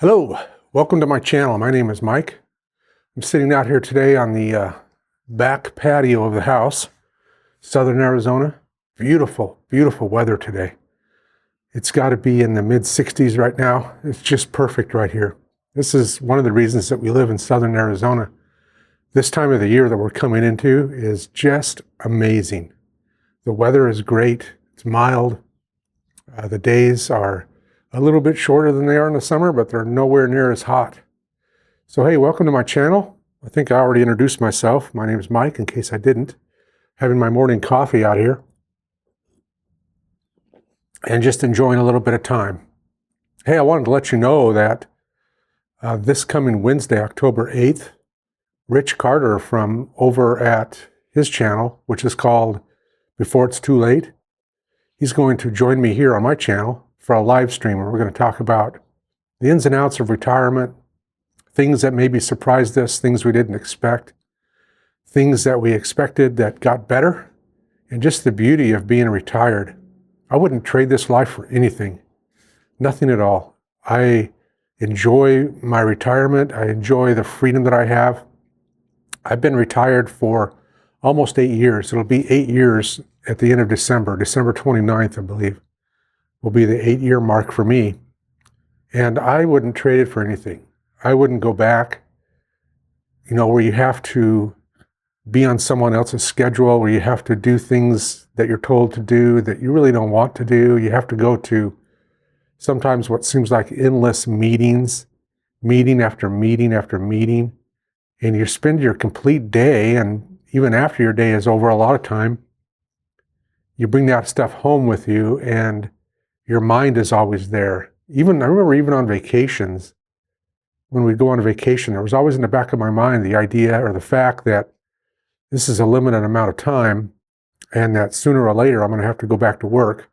Hello, welcome to my channel. My name is Mike. I'm sitting out here today on the back patio of the house, southern Arizona. Beautiful, beautiful weather today. It's got to be in the mid 60s right now. It's just perfect right here. This is one of the reasons that we live in southern Arizona. This time of the year that we're coming into is just amazing. The weather is great. It's mild. The days are a little bit shorter than they are in the summer, but they're nowhere near as hot. So hey, welcome to my channel. I think I already introduced myself. My name is Mike, in case I didn't. Having my morning coffee out here and just enjoying a little bit of time. Hey, I wanted to let you know that this coming Wednesday, October 8th, Rich Carter from over at his channel, which is called Before It's Too Late, he's going to join me here on my channel for a live stream where we're going to talk about the ins and outs of retirement, things that maybe surprised us, things we didn't expect, things that we expected that got better, and just the beauty of being retired. I wouldn't trade this life for anything, nothing at all. I enjoy my retirement. I enjoy the freedom that I have. I've been retired for almost 8 years. It'll be 8 years at the end of December 29th, I believe, will be the 8-year mark for me. And I wouldn't trade it for anything. I wouldn't go back, where you have to be on someone else's schedule, where you have to do things that you're told to do that you really don't want to do. You have to go to sometimes what seems like endless meetings, meeting after meeting after meeting. And you spend your complete day, and even after your day is over, a lot of time, you bring that stuff home with you, and your mind is always there. I remember even on vacations, when we'd go on a vacation, there was always in the back of my mind the idea or the fact that this is a limited amount of time and that sooner or later I'm going to have to go back to work,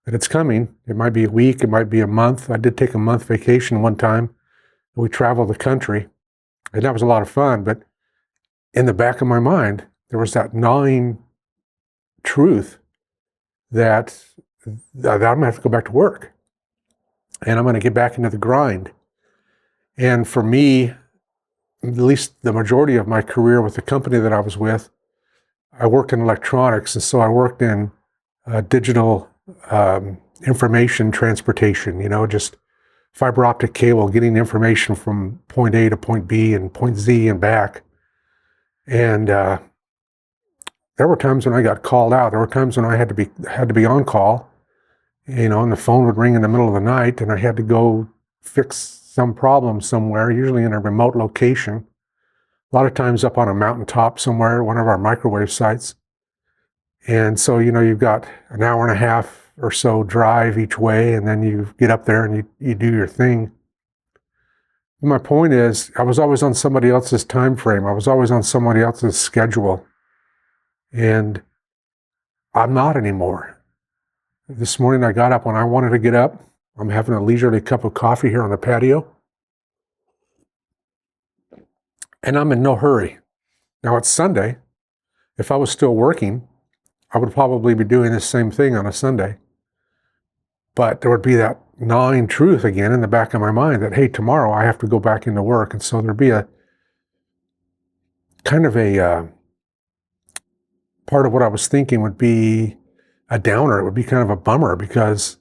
that it's coming. It might be a week, it might be a month. I did take a month vacation one time. We traveled the country, and that was a lot of fun. But in the back of my mind, there was that gnawing truth that I'm going to have to go back to work and I'm going to get back into the grind. And for me, at least the majority of my career with the company that I was with, I worked in electronics. And so I worked in digital information transportation, just fiber optic cable, getting information from point A to point B and point Z and back. And there were times when I got called out. There were times when I had to be on call, and the phone would ring in the middle of the night and I had to go fix some problem somewhere, usually in a remote location. A lot of times up on a mountaintop somewhere, one of our microwave sites. And so, you've got an hour and a half or so drive each way, and then you get up there and you do your thing. And my point is, I was always on somebody else's time frame. I was always on somebody else's schedule. And I'm not anymore. This morning I got up when I wanted to get up. I'm having a leisurely cup of coffee here on the patio. And I'm in no hurry. Now it's Sunday. If I was still working, I would probably be doing the same thing on a Sunday. But there would be that gnawing truth again in the back of my mind that, hey, tomorrow I have to go back into work. And so there'd be a kind of a part of what I was thinking would be a downer. It would be kind of a bummer, because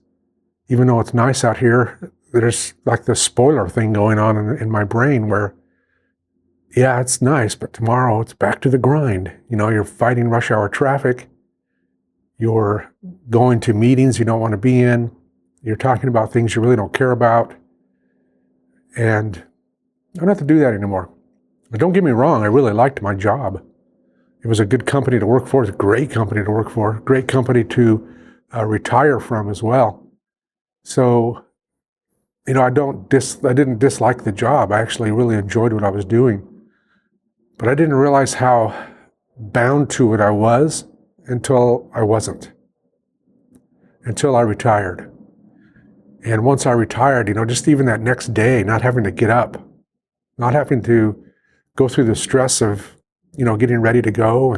even though it's nice out here, there's like this spoiler thing going on in my brain where, yeah, it's nice, but tomorrow it's back to the grind. You're fighting rush hour traffic. You're going to meetings you don't want to be in. You're talking about things you really don't care about. And I don't have to do that anymore. But don't get me wrong, I really liked my job. It was a good company to work for. It's a great company to work for. Great company to retire from as well. So, I didn't dislike the job. I actually really enjoyed what I was doing. But I didn't realize how bound to it I was until I wasn't. Until I retired. And once I retired, just even that next day, not having to get up, not having to go through the stress of getting ready to go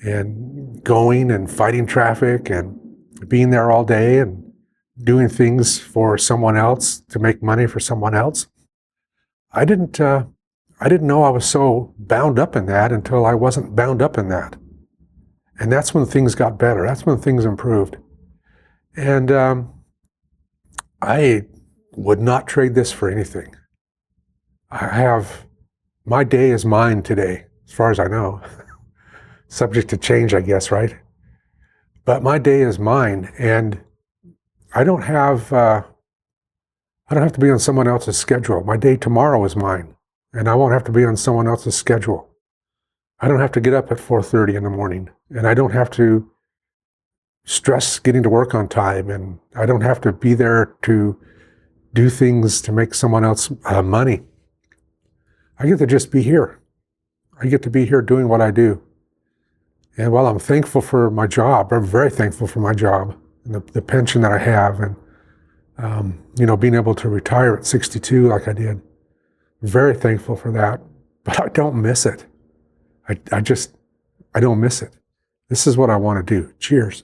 and going and fighting traffic and being there all day and doing things for someone else to make money for someone else. I didn't know I was so bound up in that until I wasn't bound up in that. And that's when things got better. That's when things improved. And I would not trade this for anything. My day is mine today, as far as I know. Subject to change, I guess, right? But my day is mine, and I don't have to be on someone else's schedule. My day tomorrow is mine, and I won't have to be on someone else's schedule. I don't have to get up at 4:30 in the morning, and I don't have to stress getting to work on time, and I don't have to be there to do things to make someone else money. I get to just be here. I get to be here doing what I do. And while I'm thankful for my job, I'm very thankful for my job and the pension that I have, and being able to retire at 62 like I did. Very thankful for that, but I don't miss it. I don't miss it. This is what I want to do. Cheers.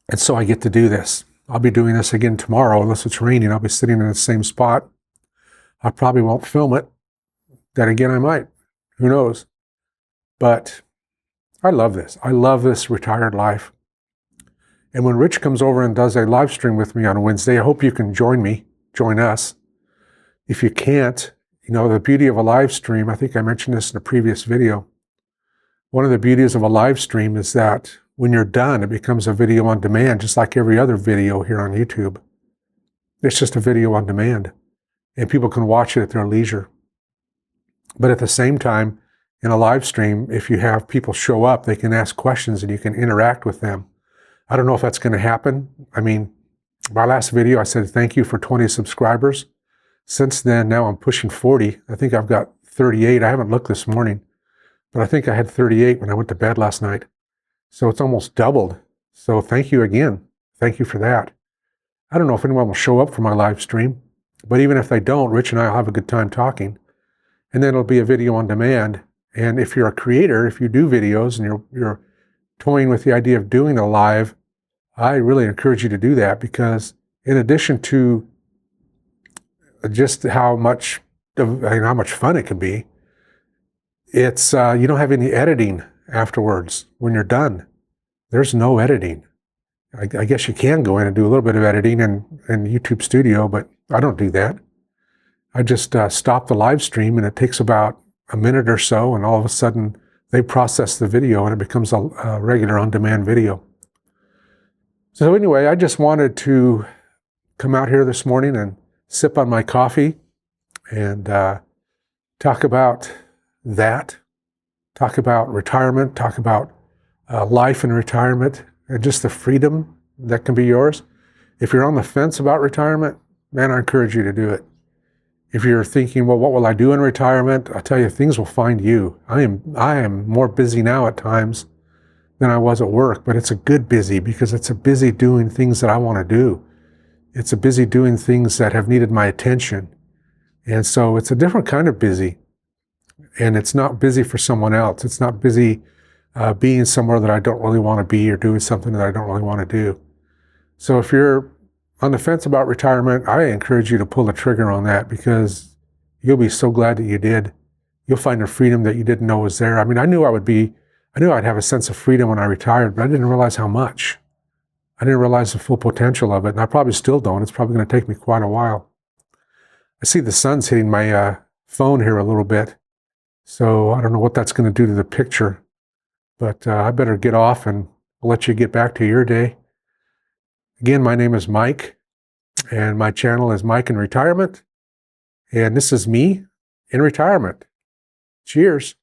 And so I get to do this. I'll be doing this again tomorrow, unless it's raining. I'll be sitting in the same spot. I probably won't film it. Then again, I might. Who knows? But I love this. I love this retired life. And when Rich comes over and does a live stream with me on Wednesday, I hope you can join us. If you can't, the beauty of a live stream, I think I mentioned this in a previous video. One of the beauties of a live stream is that when you're done, it becomes a video on demand, just like every other video here on YouTube. It's just a video on demand, and people can watch it at their leisure. But at the same time, in a live stream, if you have people show up, they can ask questions and you can interact with them. I don't know if that's going to happen. I mean, my last video, I said thank you for 20 subscribers. Since then, now I'm pushing 40. I think I've got 38. I haven't looked this morning, but I think I had 38 when I went to bed last night. So it's almost doubled. So thank you again. Thank you for that. I don't know if anyone will show up for my live stream, but even if they don't, Rich and I will have a good time talking. And then it'll be a video on demand. And if you're a creator, if you do videos and you're toying with the idea of doing a live, I really encourage you to do that, because in addition to just how much fun it can be, it's you don't have any editing afterwards when you're done. There's no editing. I guess you can go in and do a little bit of editing in YouTube Studio, but I don't do that. I just stop the live stream, and it takes about a minute or so, and all of a sudden they process the video and it becomes a regular on-demand video. So anyway, I just wanted to come out here this morning and sip on my coffee and talk about that, talk about retirement, talk about life in retirement, and just the freedom that can be yours. If you're on the fence about retirement, man, I encourage you to do it. If you're thinking, well, what will I do in retirement? I tell you, things will find you. I am more busy now at times than I was at work, but it's a good busy, because it's a busy doing things that I want to do. It's a busy doing things that have needed my attention. And so it's a different kind of busy. And it's not busy for someone else. It's not busy being somewhere that I don't really want to be, or doing something that I don't really want to do. So if you're on the fence about retirement, I encourage you to pull the trigger on that, because you'll be so glad that you did. You'll find a freedom that you didn't know was there. I mean, I knew I'd have a sense of freedom when I retired, but I didn't realize how much. I didn't realize the full potential of it, and I probably still don't. It's probably going to take me quite a while. I see the sun's hitting my phone here a little bit, so I don't know what that's going to do to the picture, but I better get off and let you get back to your day. Again, my name is Mike, and my channel is Mike in Retirement, and this is me in retirement. Cheers.